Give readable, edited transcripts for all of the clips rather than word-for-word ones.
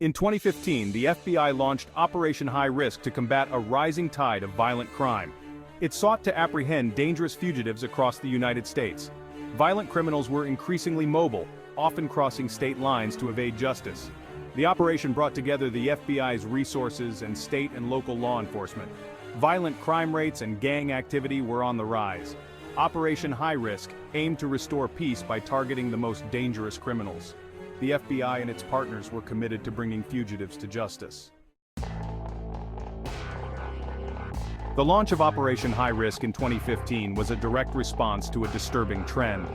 In 2015, the FBI launched Operation High Risk to combat a rising tide of violent crime. It sought to apprehend dangerous fugitives across the United States. Violent criminals were increasingly mobile, often crossing state lines to evade justice. The operation brought together the FBI's resources and state and local law enforcement. Violent crime rates and gang activity were on the rise. Operation High Risk aimed to restore peace by targeting the most dangerous criminals. The FBI and its partners were committed to bringing fugitives to justice. The launch of Operation High Risk in 2015 was a direct response to a disturbing trend.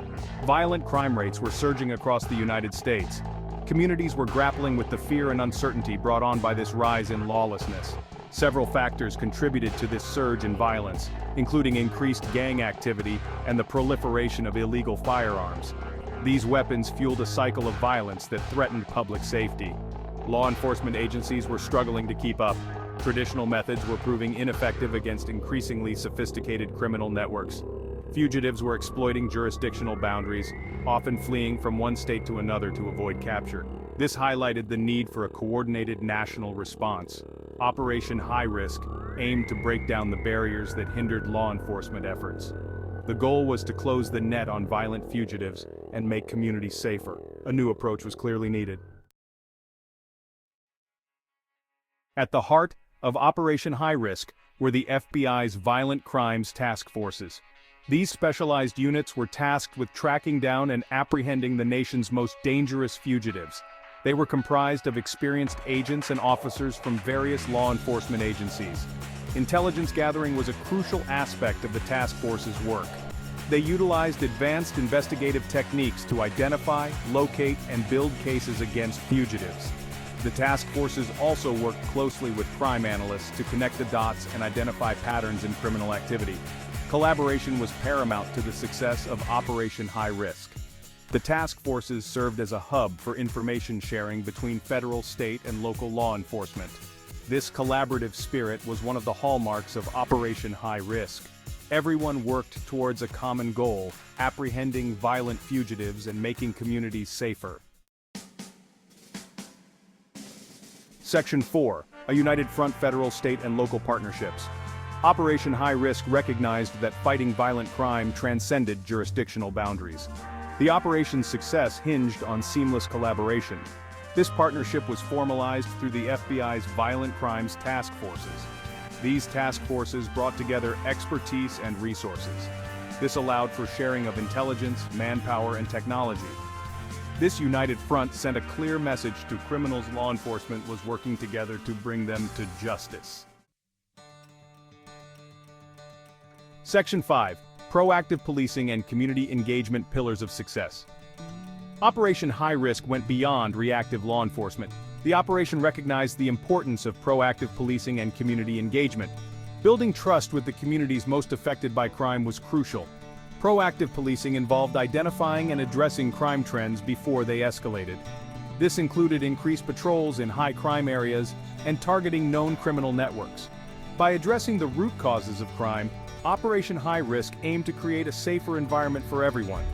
Violent crime rates were surging across the United States. Communities were grappling with the fear and uncertainty brought on by this rise in lawlessness. Several factors contributed to this surge in violence, including increased gang activity and the proliferation of illegal firearms. These weapons fueled a cycle of violence that threatened public safety. Law enforcement agencies were struggling to keep up. Traditional methods were proving ineffective against increasingly sophisticated criminal networks. Fugitives were exploiting jurisdictional boundaries, often fleeing from one state to another to avoid capture. This highlighted the need for a coordinated national response. Operation High Risk aimed to break down the barriers that hindered law enforcement efforts. The goal was to close the net on violent fugitives and make communities safer. A new approach was clearly needed. At the heart of Operation High Risk were the FBI's Violent Crimes Task Forces. These specialized units were tasked with tracking down and apprehending the nation's most dangerous fugitives. They were comprised of experienced agents and officers from various law enforcement agencies. Intelligence gathering was a crucial aspect of the task force's work. They utilized advanced investigative techniques to identify, locate, and build cases against fugitives. The task forces also worked closely with crime analysts to connect the dots and identify patterns in criminal activity. Collaboration was paramount to the success of Operation High Risk. The task forces served as a hub for information sharing between federal, state, and local law enforcement. This collaborative spirit was one of the hallmarks of Operation High Risk. Everyone worked towards a common goal, apprehending violent fugitives and making communities safer. Section 4. A United Front Federal, State, and Local Partnerships. Operation High Risk recognized that fighting violent crime transcended jurisdictional boundaries. The operation's success hinged on seamless collaboration. This partnership was formalized through the FBI's Violent Crimes Task Forces. These task forces brought together expertise and resources. This allowed for sharing of intelligence, manpower, and technology. This united front sent a clear message to criminals. Law enforcement was working together to bring them to justice. Section 5. Proactive Policing and Community Engagement Pillars of Success. Operation High Risk went beyond reactive law enforcement. The operation recognized the importance of proactive policing and community engagement. Building trust with the communities most affected by crime was crucial. Proactive policing involved identifying and addressing crime trends before they escalated. This included increased patrols in high crime areas and targeting known criminal networks. By addressing the root causes of crime, Operation High Risk aimed to create a safer environment for everyone.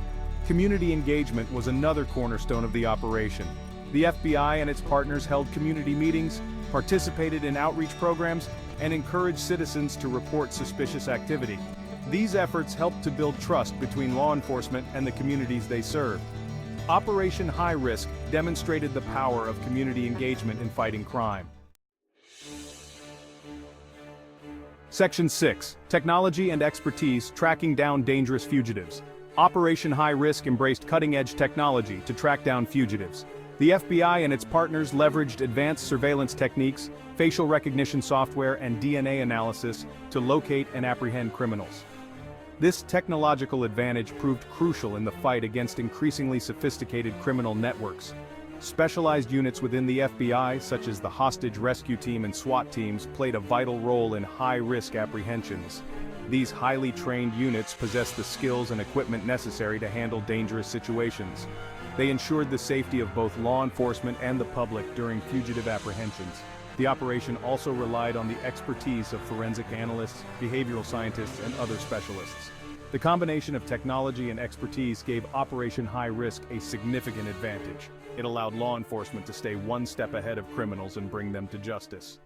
Community engagement was another cornerstone of the operation. The FBI and its partners held community meetings, participated in outreach programs, and encouraged citizens to report suspicious activity. These efforts helped to build trust between law enforcement and the communities they served. Operation High Risk demonstrated the power of community engagement in fighting crime. Section 6. Technology and Expertise Tracking Down Dangerous Fugitives. Operation High Risk embraced cutting-edge technology to track down fugitives. The FBI and its partners leveraged advanced surveillance techniques, facial recognition software, and DNA analysis to locate and apprehend criminals. This technological advantage proved crucial in the fight against increasingly sophisticated criminal networks. Specialized units within the FBI, such as the Hostage Rescue Team and SWAT teams, played a vital role in high-risk apprehensions. These highly trained units possessed the skills and equipment necessary to handle dangerous situations. They ensured the safety of both law enforcement and the public during fugitive apprehensions. The operation also relied on the expertise of forensic analysts, behavioral scientists, and other specialists. The combination of technology and expertise gave Operation High Risk a significant advantage. It allowed law enforcement to stay one step ahead of criminals and bring them to justice.